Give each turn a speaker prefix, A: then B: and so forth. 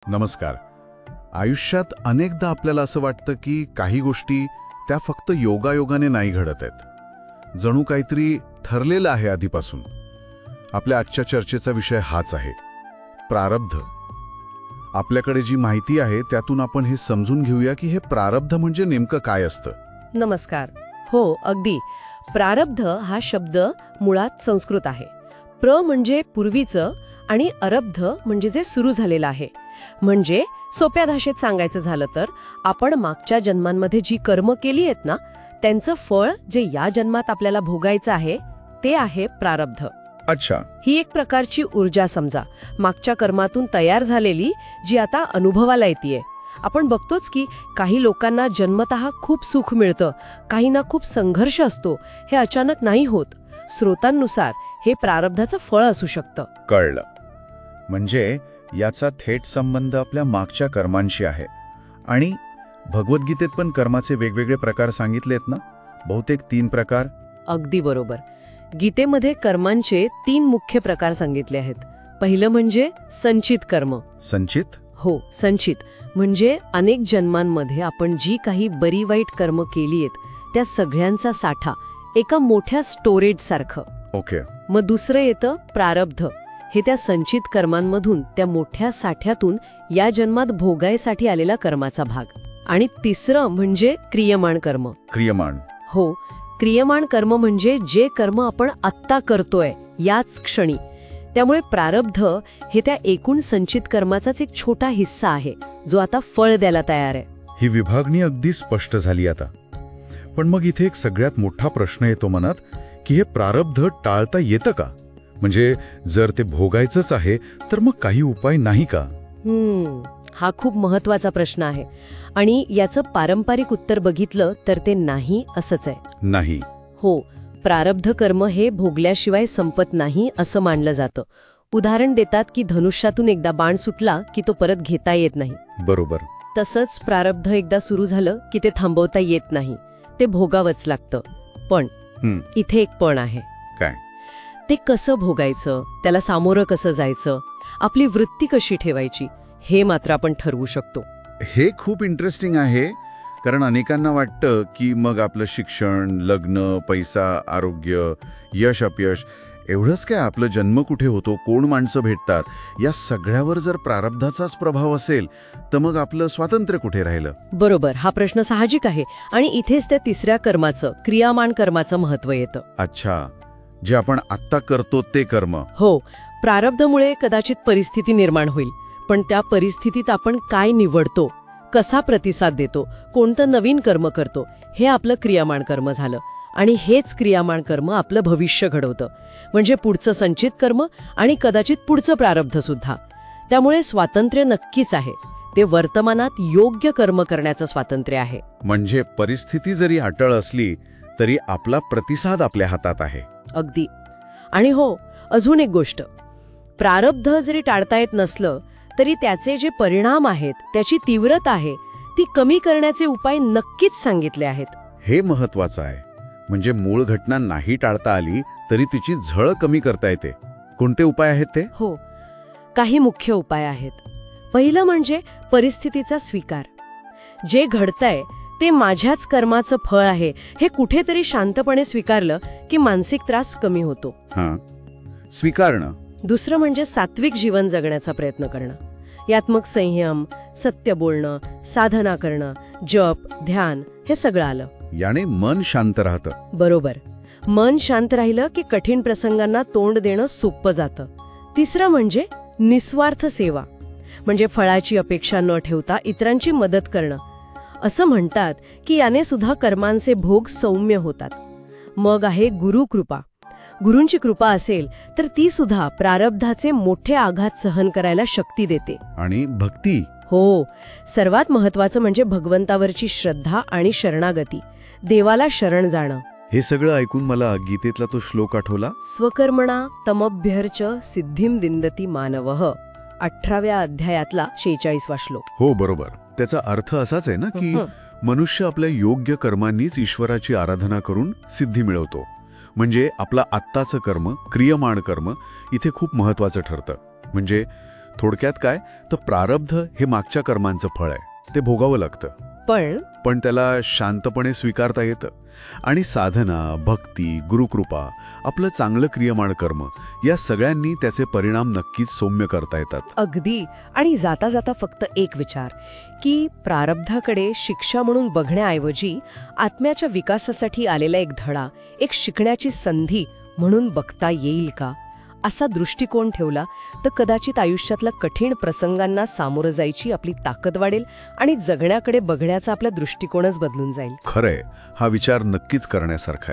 A: नमस्कार. आयुष्यात अनेकदा आपल्याला असं वाटतं की काही गोष्टी त्या फक्त योगायोगाने नाही घडत आहेत. जणू काहीतरी ठरलेलं आहे आधीपासून. आपल्या आजच्या चर्चेचा विषय हाच आहे, प्रारब्ध. आपल्याकडे जी माहिती आहे त्यातून आपण हे समजून घेऊया की हे प्रारब्ध म्हणजे नेमकं काय असतं.
B: नमस्कार. हो, अगदी. प्रारब्ध हा शब्द मुळात संस्कृत आहे. प्र म्हणजे पूर्वीचं आणि अरब्ध म्हणजे जे सुरू झालेलं आहे. म्हणजे सोप्या भाषेत सांगायचं झालं तर आपण मागच्या जन्मांमध्ये जी कर्म केली आहेत ना, त्यांचं फळ जे या जन्मात आपल्याला भोगायचं आहे ते आहे प्रारब्ध.
A: अच्छा.
B: ही एक प्रकारची ऊर्जा समजा, मागच्या कर्मातून तयार झालेली, जी आता अनुभवाला येतेय. आपण बघतोच की काही लोकांना जन्मतः खूप सुख मिळतं, काहींना खूप संघर्ष असतो. हे अचानक नाही होत. स्रोतांनुसार हे प्रारब्धाचं फळ असू शकतं.
C: कळलं. म्हणजे याचा थेट संबंध आपल्या मागच्या कर्मांशी आहे. आणि भगवद्गीतेत पण कर्माचे वेगवेगळे प्रकार सांगितलेत ना, बहुतेक 3 प्रकार.
B: अगदी बरोबर. गीतेमध्ये कर्मांचे 3 मुख्य प्रकार सांगितले आहेत. पहिलं म्हणजे संचित कर्म.
C: संचित?
B: हो, संचित म्हणजे अनेक जन्मांमध्ये आपण जी काही बरी वाईट कर्म केली आहेत त्या सगळ्यांचा साठा, एका मोठ्या स्टोरेज सारखं.
C: ओके.
B: मग दुसरं येतं प्रारब्ध. हे त्या संचित कर्मांमधून, त्या मोठ्या साठ्यातून या जन्मात भोगायसाठी आलेला कर्माचा भाग. आणि तिसरं म्हणजे क्रियमाण कर्म.
C: क्रियमाण?
B: हो, क्रियमाण कर्म म्हणजे जे कर्म आपण आत्ता करतोय याच क्षणी. त्यामुळे प्रारब्ध हे त्या एकूण संचित कर्माचाच एक छोटा हिस्सा आहे, जो आता फळ द्यायला तयार आहे.
C: ही विभागणी अगदी स्पष्ट झाली आता. पण मग इथे एक सगळ्यात मोठा प्रश्न येतो मनात की हे प्रारब्ध टाळता येतं का? म्हणजे जर ते भोगायचंच आहे तर मग काही उपाय नाही का?
B: हा खूप महत्वाचा प्रश्न आहे. आणि याचं पारंपरिक उत्तर बघितलं तर ते नाही असंच आहे.
C: नाही?
B: हो, प्रारब्ध कर्म हे भोगल्याशिवाय संपत नाही असं मानलं जातं. उदाहरण देतात की धनुष्यातून एकदा बाण सुटला की तो परत घेता येत नाही.
C: बरोबर.
B: तसंच प्रारब्ध एकदा सुरू झालं की ते थांबवता येत नाही, ते भोगावंच लागतं. पण इथे एक पण आहे.
C: काय?
B: ते कसं भोगायचं, त्याला सामोरं कसं जायचं, आपली वृत्ती कशी ठेवायची, हे मात्र आपण ठरवू शकतो.
C: हे खूप इंटरेस्टिंग आहे. कारण अनेकांना वाटतं की मग आपलं शिक्षण, लग्न, पैसा, आरोग्य, यश अपयश एवढंच काय, आपलं जन्म कुठे होतो, कोण माणसं भेटतात, या सगळ्यावर जर प्रारब्धाचाच प्रभाव असेल तर मग आपलं स्वातंत्र्य कुठे राहिलं?
B: बरोबर. हा प्रश्न साहजिक आहे. आणि इथेच त्या तिसऱ्या कर्माचं, क्रियामाण कर्माचं महत्त्व येतं.
C: अच्छा, जे आपण आत्ता करतो ते कर्म.
B: हो, प्रारब्धामुळे कदाचित परिस्थिती निर्माण होईल, पण त्या परिस्थितीत आपण काय निवडतो, कसा प्रतिसाद देतो, कोणतं नवीन कर्म करतो, हे आपलं क्रियामाण कर्म झालं. आणि हेच क्रियामाण कर्म आपलं भविष्य घडवतं, म्हणजे पुढचं संचित कर्म आणि कदाचित पुढचं प्रारब्ध सुद्धा. त्यामुळे स्वातंत्र्य नक्कीच आहे. ते वर्तमानात योग्य कर्म करण्याचं स्वातंत्र्य आहे.
C: म्हणजे परिस्थिती जरी अटळ असली तरी आपला प्रतिसाद आपल्या हातात आहे.
B: अगदी. आणि हो, अजून एक गोष्ट, प्रारब्ध जरी टाळता येत नसलं तरी त्याचे जे परिणाम आहेत, त्याची तीव्रता आहे, ती कमी करण्याचे उपाय नक्कीच सांगितले आहेत.
C: हे महत्वाचं आहे. म्हणजे मूळ घटना नाही टाळता आली तरी तिची झळ कमी करता येते. कोणते उपाय आहेत ते?
B: हो, काही मुख्य उपाय आहेत. पहिलं म्हणजे परिस्थितीचा स्वीकार. जे घडतंय ते माझ्याच कर्माचं फळ आहे हे कुठेतरी शांतपणे स्वीकारलं की मानसिक त्रास कमी होतो.
C: हां, स्वीकारणं.
B: दुसरं म्हणजे सात्विक जीवन जगण्याचा प्रयत्न करणं. यात मग संयम, सत्य बोलणं, साधना करणं, जप, ध्यान हे सगळं आलं.
C: याने मन शांत राहतं.
B: बरोबर. मन शांत राहिलं की कठीण प्रसंगांना तोंड देणं सोपं जातं. तिसरं म्हणजे निस्वार्थ सेवा. म्हणजे फळाची अपेक्षा न ठेवता इतरांची मदत करणं. असं म्हणतात की याने सुद्धा कर्मांचे भोग सौम्य होतात. मग आहे गुरुकृपा. गुरूंची कृपा असेल तर ती सुद्धा प्रारब्धाचे मोठे आघात सहन करायला शक्ती देते.
C: आणि भक्ती.
B: हो, सर्वात महत्वाचं म्हणजे भगवंतावरची श्रद्धा आणि शरणागती, देवाला शरण जाणं.
C: हे सगळं ऐकून मला गीतेतला तो श्लोक आठवला.
B: स्वकर्मणा तमभ्यर्च सिद्धिम दिंदती मानवः, 18व्या अध्यायातला 46वा श्लोक.
C: हो, बरोबर. त्याचा अर्थ असाच आहे ना की मनुष्य आपल्या योग्य कर्मांनीच ईश्वराची आराधना करून सिद्धी मिळवतो. म्हणजे आपलं आत्ताचं कर्म, क्रियमाण कर्म इथे खूप महत्वाचं ठरतं. म्हणजे
A: थोडक्यात काय, तर प्रारब्ध हे मागच्या कर्मांचं फळ आहे, ते भोगावं लागतं.
B: पण
A: त्याला शांतपणे स्वीकारता येतं. आणि साधना, भक्ती, गुरुकृपा, आपलं चांगलं क्रियमाण कर्म या सगळ्यांनी त्याचे परिणाम नक्कीच सौम्य करता येतात.
B: अगदी. आणि जाता जाता फक्त एक विचार, की प्रारब्धाकडे शिक्षा म्हणून बघण्याऐवजी आत्म्याच्या विकासासाठी आलेला एक धडा, एक शिकण्याची संधी म्हणून बघता येईल का? असा दृष्टिकोन ठेवला तर कदाचित आयुष्यातल्या कठीण प्रसंगांना सामोरं जायची आपली ताकद वाढेल आणि जगण्याकडे बघण्याचा आपला दृष्टिकोनच बदलून जाईल.
A: खरंय, हा विचार नक्कीच करण्यासारखा आहे.